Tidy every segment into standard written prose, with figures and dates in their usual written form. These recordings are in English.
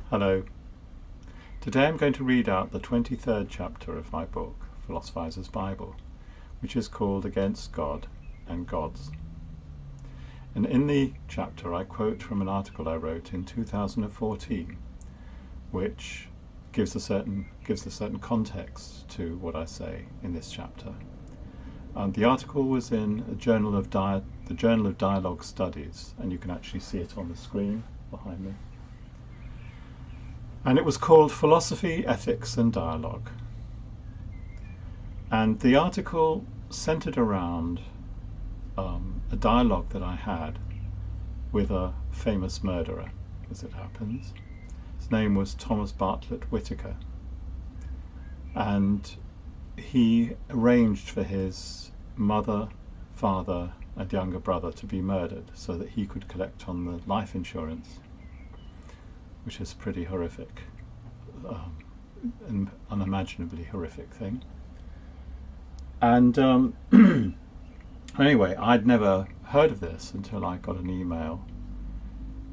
Hello. Today I'm going to read out the 23rd chapter of my book, Philosophizer's Bible, which is called Against God and Gods. And in the chapter I quote from an article I wrote in 2014, which gives a certain context to what I say in this chapter. The article was in the Journal of Dialogue Studies, and you can actually see it on the screen behind me. And it was called Philosophy, Ethics and Dialogue. And the article centered around a dialogue that I had with a famous murderer, as it happens. His name was Thomas Bartlett Whitaker. And he arranged for his mother, father and younger brother to be murdered so that he could collect on the life insurance, which is a pretty horrific, an unimaginably horrific thing. And anyway, I'd never heard of this until I got an email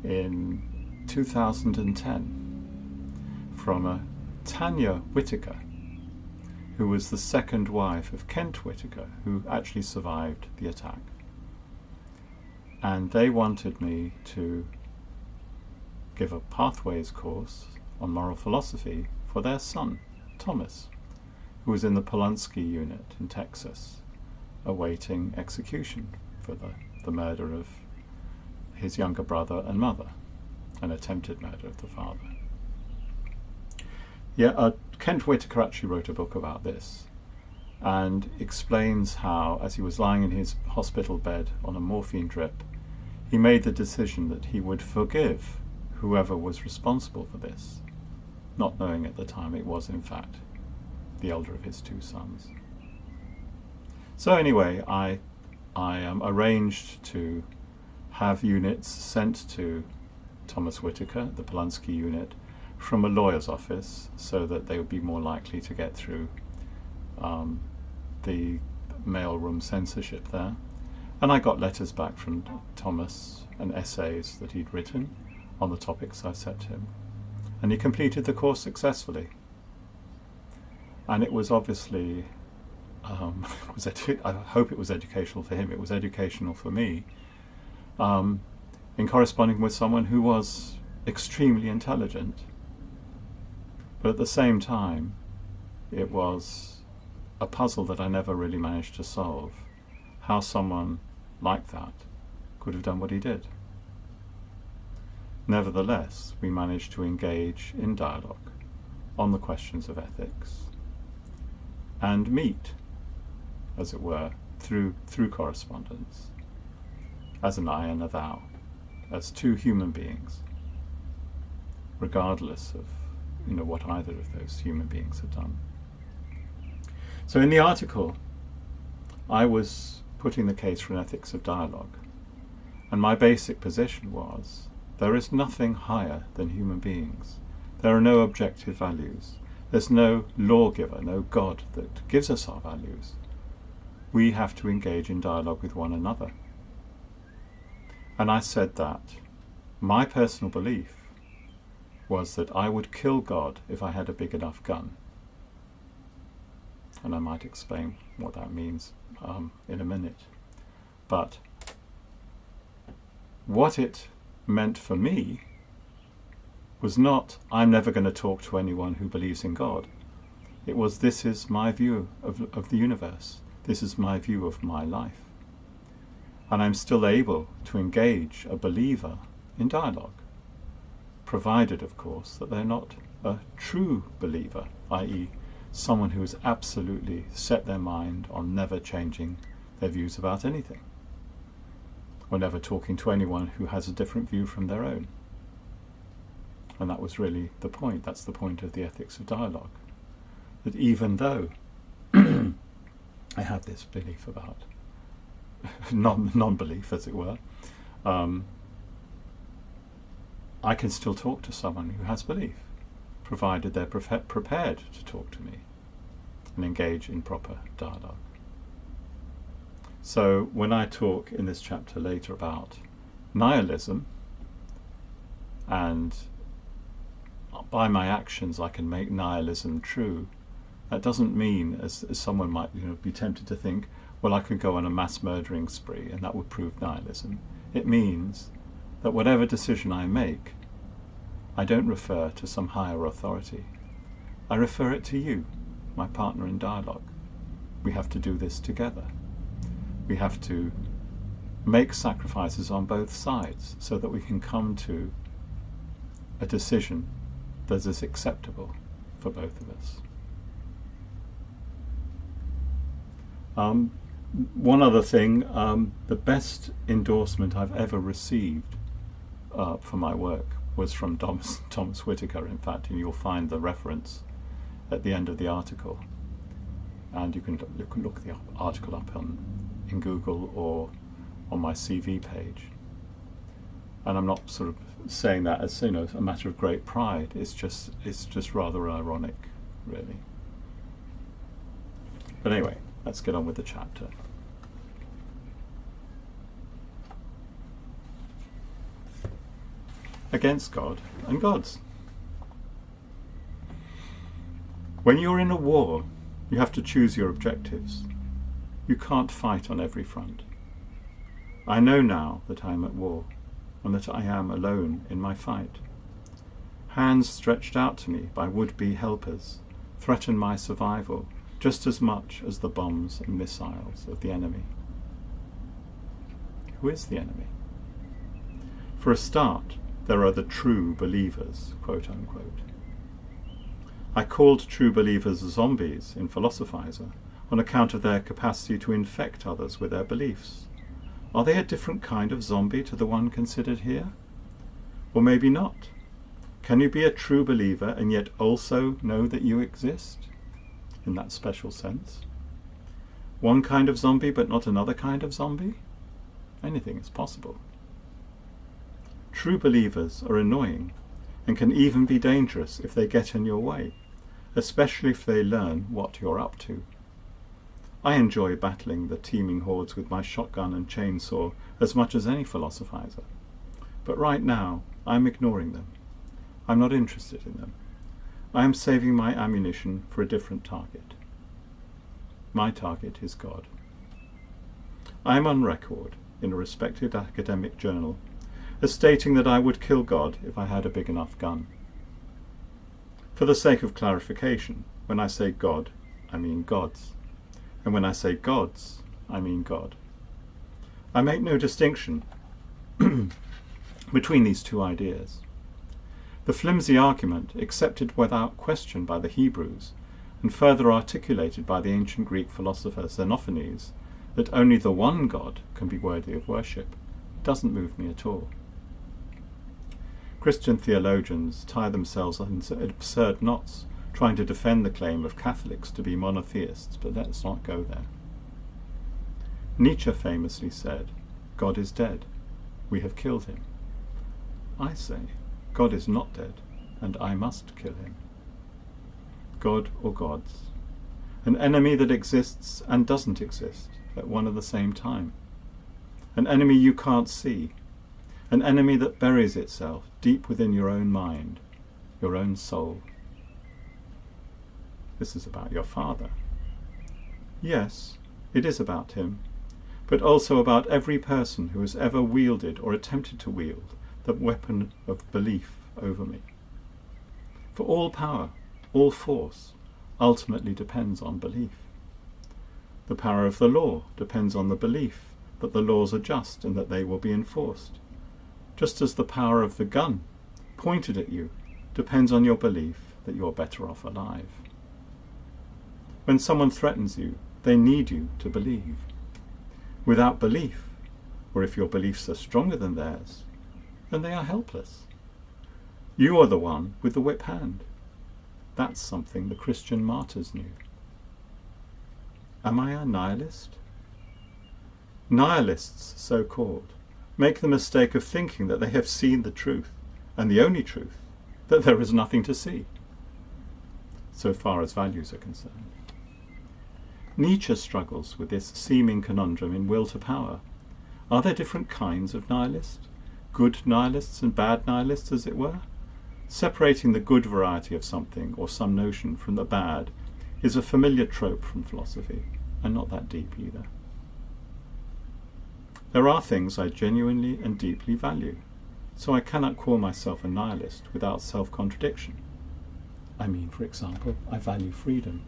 in 2010 from a Tanya Whitaker, who was the second wife of Kent Whitaker, who actually survived the attack. And they wanted me to give a pathways course on moral philosophy for their son, Thomas, who was in the Polunsky unit in Texas, awaiting execution for the murder of his younger brother and mother, an attempted murder of the father. Kent Whitaker actually wrote a book about this and explains how, as he was lying in his hospital bed on a morphine drip, he made the decision that he would forgive whoever was responsible for this, not knowing at the time it was in fact the elder of his two sons. So anyway, I arranged to have units sent to Thomas Whitaker, the Polunsky unit, from a lawyer's office so that they would be more likely to get through the mailroom censorship there. And I got letters back from Thomas and essays that he'd written on the topics I set him. And he completed the course successfully. And it was obviously, I hope it was educational for him, it was educational for me, in corresponding with someone who was extremely intelligent. But at the same time, it was a puzzle that I never really managed to solve, how someone like that could have done what he did. Nevertheless, we managed to engage in dialogue on the questions of ethics and meet, as it were, through correspondence, as an I and a thou, as two human beings, regardless of what either of those human beings had done. So in the article, I was putting the case for an ethics of dialogue, and my basic position was there is nothing higher than human beings. There are no objective values. There's no lawgiver, no God that gives us our values. We have to engage in dialogue with one another. And I said that my personal belief was that I would kill God if I had a big enough gun. And I might explain what that means in a minute. But what it meant for me was not, I'm never going to talk to anyone who believes in God. It was, this is my view of the universe. This is my view of my life. And I'm still able to engage a believer in dialogue, provided, of course, that they're not a true believer, i.e. someone who has absolutely set their mind on never changing their views about anything, or never talking to anyone who has a different view from their own. And that was really the point. That's the point of the ethics of dialogue. That even though I have this belief about non-belief, as it were, I can still talk to someone who has belief, provided they're prepared to talk to me and engage in proper dialogue. So when I talk in this chapter later about nihilism and by my actions I can make nihilism true, that doesn't mean, as someone might be tempted to think, well, I could go on a mass murdering spree and that would prove nihilism. It means that whatever decision I make, I don't refer to some higher authority. I refer it to you, my partner in dialogue. We have to do this together. We have to make sacrifices on both sides so that we can come to a decision that is acceptable for both of us. One other thing, the best endorsement I've ever received for my work was from Thomas Whitaker, in fact, and you'll find the reference at the end of the article. And you can look the article up in Google or on my CV page. And I'm not sort of saying that as a matter of great pride. It's just rather ironic, really. But anyway, let's get on with the chapter. Against God and gods. When you're in a war, you have to choose your objectives. You can't fight on every front. I know now that I am at war, and that I am alone in my fight. Hands stretched out to me by would-be helpers threaten my survival just as much as the bombs and missiles of the enemy. Who is the enemy? For a start, there are the true believers, quote unquote. I called true believers zombies in Philosophizer on account of their capacity to infect others with their beliefs. Are they a different kind of zombie to the one considered here? Or maybe not. Can you be a true believer and yet also know that you exist? In that special sense. One kind of zombie but not another kind of zombie? Anything is possible. True believers are annoying and can even be dangerous if they get in your way, especially if they learn what you're up to. I enjoy battling the teeming hordes with my shotgun and chainsaw as much as any philosophizer. But right now, I'm ignoring them. I'm not interested in them. I am saving my ammunition for a different target. My target is God. I am on record in a respected academic journal as stating that I would kill God if I had a big enough gun. For the sake of clarification, when I say God, I mean gods. And when I say gods, I mean God. I make no distinction between these two ideas. The flimsy argument, accepted without question by the Hebrews, and further articulated by the ancient Greek philosopher Xenophanes, that only the one God can be worthy of worship, doesn't move me at all. Christian theologians tie themselves in absurd knots trying to defend the claim of Catholics to be monotheists, but let's not go there. Nietzsche famously said, God is dead. We have killed him. I say, God is not dead, and I must kill him. God or gods. An enemy that exists and doesn't exist at one and the same time. An enemy you can't see. An enemy that buries itself deep within your own mind, your own soul. This is about your father. Yes, it is about him, but also about every person who has ever wielded or attempted to wield the weapon of belief over me. For all power, all force, ultimately depends on belief. The power of the law depends on the belief that the laws are just and that they will be enforced, just as the power of the gun pointed at you depends on your belief that you're better off alive. When someone threatens you, they need you to believe. Without belief, or if your beliefs are stronger than theirs, then they are helpless. You are the one with the whip hand. That's something the Christian martyrs knew. Am I a nihilist? Nihilists, so-called, make the mistake of thinking that they have seen the truth, and the only truth, that there is nothing to see, so far as values are concerned. Nietzsche struggles with this seeming conundrum in Will to Power. Are there different kinds of nihilists? Good nihilists and bad nihilists, as it were? Separating the good variety of something or some notion from the bad is a familiar trope from philosophy, and not that deep either. There are things I genuinely and deeply value, so I cannot call myself a nihilist without self-contradiction. I mean, for example, I value freedom.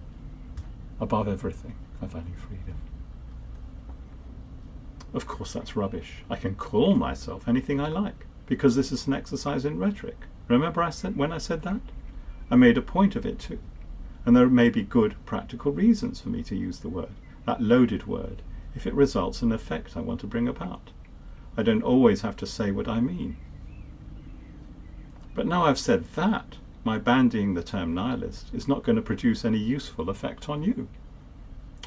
Above everything, I value freedom. Of course, that's rubbish. I can call myself anything I like, because this is an exercise in rhetoric. Remember when I said that? I made a point of it too. And there may be good practical reasons for me to use the word, that loaded word, if it results in an effect I want to bring about. I don't always have to say what I mean. But now I've said that, my bandying the term nihilist is not going to produce any useful effect on you.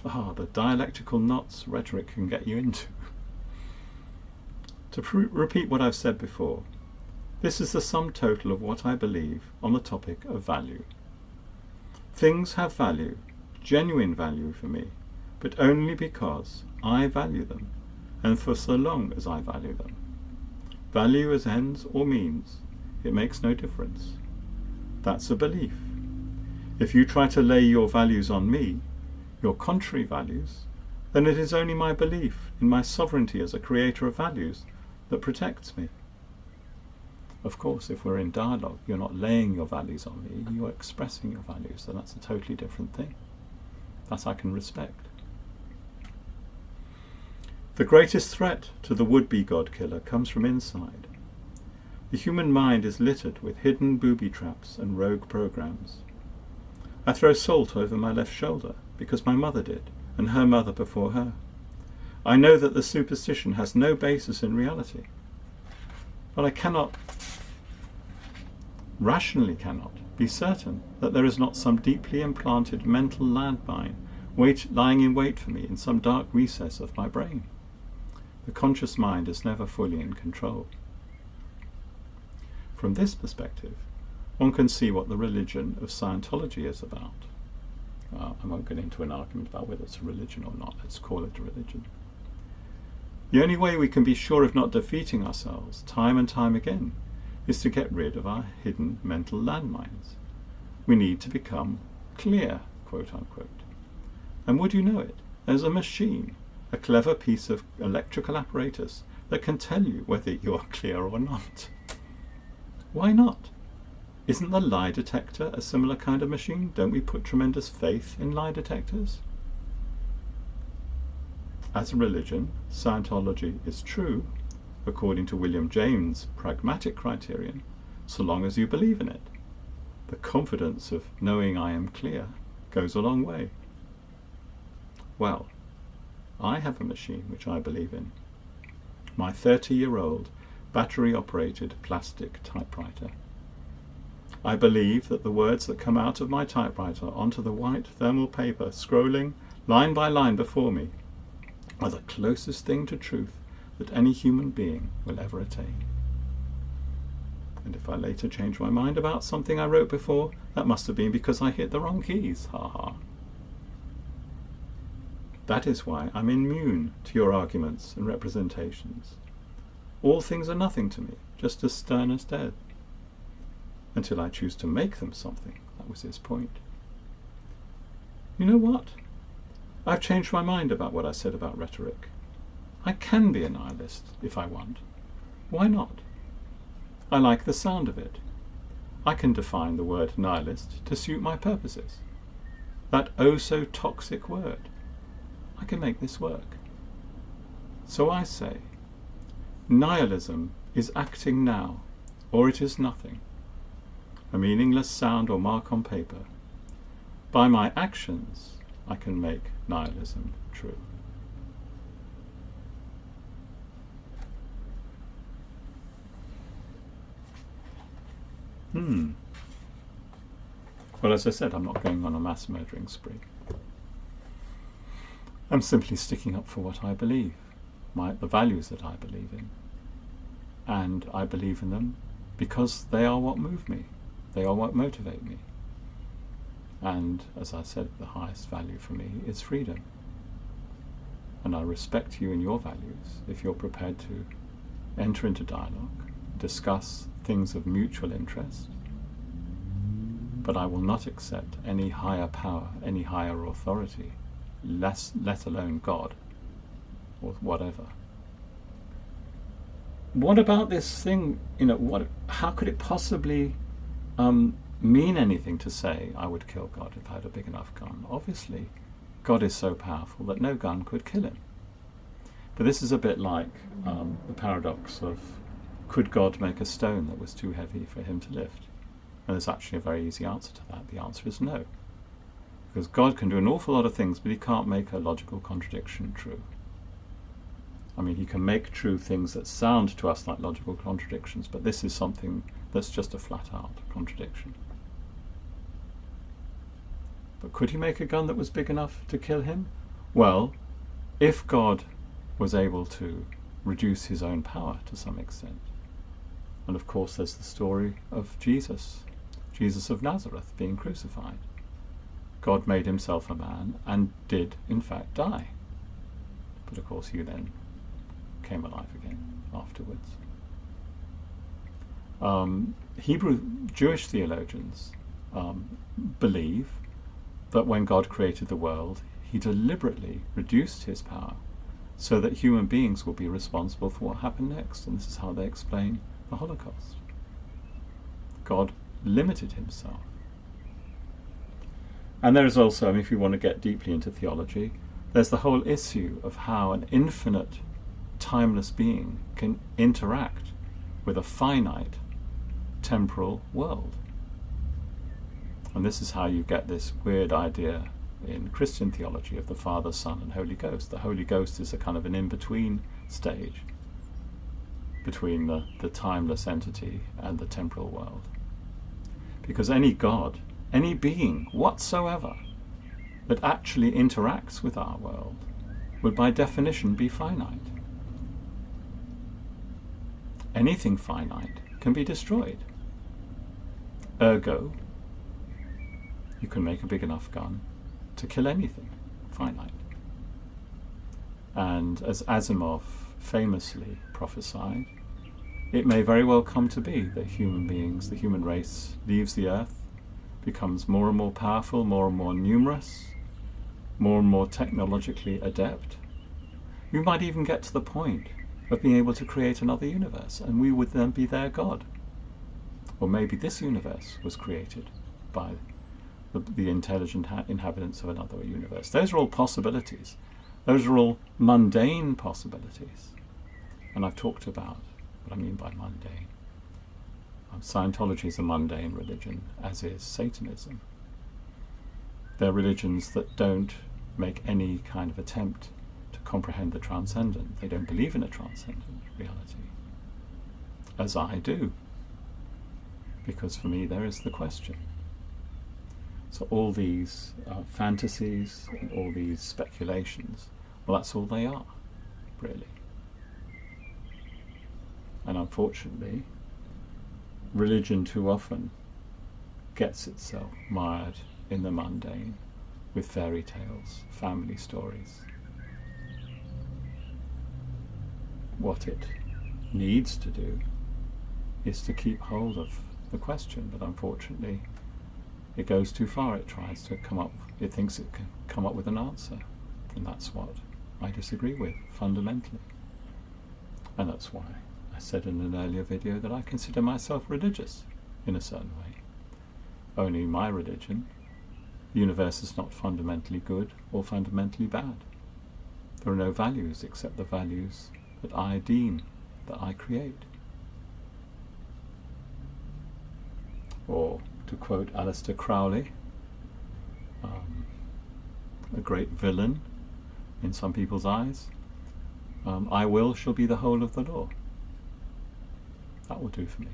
The dialectical knots rhetoric can get you into. To repeat what I've said before, this is the sum total of what I believe on the topic of value. Things have value, genuine value for me, but only because I value them, and for so long as I value them. Value as ends or means, it makes no difference. That's a belief. If you try to lay your values on me, your contrary values, then it is only my belief in my sovereignty as a creator of values that protects me. Of course, if we're in dialogue, you're not laying your values on me, you're expressing your values, so that's a totally different thing. That I can respect. The greatest threat to the would-be God-killer comes from inside. The human mind is littered with hidden booby traps and rogue programs. I throw salt over my left shoulder because my mother did, and her mother before her. I know that the superstition has no basis in reality, but I rationally cannot, be certain that there is not some deeply implanted mental landmine lying in wait for me in some dark recess of my brain. The conscious mind is never fully in control. From this perspective, one can see what the religion of Scientology is about. I won't get into an argument about whether it's a religion or not. Let's call it a religion. The only way we can be sure of not defeating ourselves time and time again is to get rid of our hidden mental landmines. We need to become clear, quote unquote. And would you know it, there's a machine, a clever piece of electrical apparatus that can tell you whether you're clear or not. Why not? Isn't the lie detector a similar kind of machine? Don't we put tremendous faith in lie detectors? As a religion, Scientology is true, according to William James' pragmatic criterion, so long as you believe in it. The confidence of knowing I am clear goes a long way. Well, I have a machine which I believe in. My 30-year-old battery-operated plastic typewriter. I believe that the words that come out of my typewriter onto the white thermal paper, scrolling line by line before me, are the closest thing to truth that any human being will ever attain. And if I later change my mind about something I wrote before, that must have been because I hit the wrong keys, ha. That is why I'm immune to your arguments and representations. All things are nothing to me, just as stern as dead. Until I choose to make them something. That was his point. You know what? I've changed my mind about what I said about rhetoric. I can be a nihilist if I want. Why not? I like the sound of it. I can define the word nihilist to suit my purposes. That so toxic word. I can make this work. So I say, nihilism is acting now, or it is nothing. A meaningless sound or mark on paper. By my actions, I can make nihilism true. Well, as I said, I'm not going on a mass murdering spree. I'm simply sticking up for what I believe, the values that I believe in. And I believe in them because they are what move me. They are what motivate me. And as I said, the highest value for me is freedom. And I respect you and your values if you're prepared to enter into dialogue, discuss things of mutual interest, but I will not accept any higher power, any higher authority, let alone God, or whatever. What about this thing, how could it possibly mean anything to say I would kill God if I had a big enough gun? Obviously, God is so powerful that no gun could kill him. But this is a bit like the paradox of, could God make a stone that was too heavy for him to lift? And there's actually a very easy answer to that. The answer is no. Because God can do an awful lot of things, but he can't make a logical contradiction true. I mean, he can make true things that sound to us like logical contradictions, but this is something that's just a flat-out contradiction. But could he make a gun that was big enough to kill him? Well, if God was able to reduce his own power to some extent. And of course there's the story of Jesus of Nazareth being crucified. God made himself a man and did in fact die. But of course he then came alive again afterwards. Hebrew Jewish theologians believe that when God created the world, he deliberately reduced his power so that human beings will be responsible for what happened next. And this is how they explain the Holocaust. God limited himself. And there is also, if you want to get deeply into theology, there's the whole issue of how an infinite, timeless being can interact with a finite, temporal world. And this is how you get this weird idea in Christian theology of the Father, Son and Holy Ghost. The Holy Ghost is a kind of an in-between stage between the timeless entity and the temporal world. Because any God, any being whatsoever that actually interacts with our world would by definition be finite. Anything finite can be destroyed. Ergo, you can make a big enough gun to kill anything finite. And as Asimov famously prophesied, it may very well come to be that human beings, the human race, leaves the earth, becomes more and more powerful, more and more numerous, more and more technologically adept. We might even get to the point of being able to create another universe, and we would then be their God. Or maybe this universe was created by the intelligent inhabitants of another universe. Those are all possibilities. Those are all mundane possibilities. And I've talked about what I mean by mundane. Scientology is a mundane religion, as is Satanism. They're religions that don't make any kind of attempt to comprehend the transcendent. They don't believe in a transcendent reality, as I do, because for me there is the question. So all these fantasies and all these speculations, well, that's all they are, really. And unfortunately, religion too often gets itself mired in the mundane with fairy tales, family stories. What it needs to do is to keep hold of the question, but unfortunately it goes too far. It tries to it thinks it can come up with an answer, and that's what I disagree with fundamentally. And that's why I said in an earlier video that I consider myself religious in a certain way. Only in my religion, the universe is not fundamentally good or fundamentally bad. There are no values except the values that I deem, that I create. Or, to quote Aleister Crowley, a great villain in some people's eyes, I will shall be the whole of the law. That will do for me.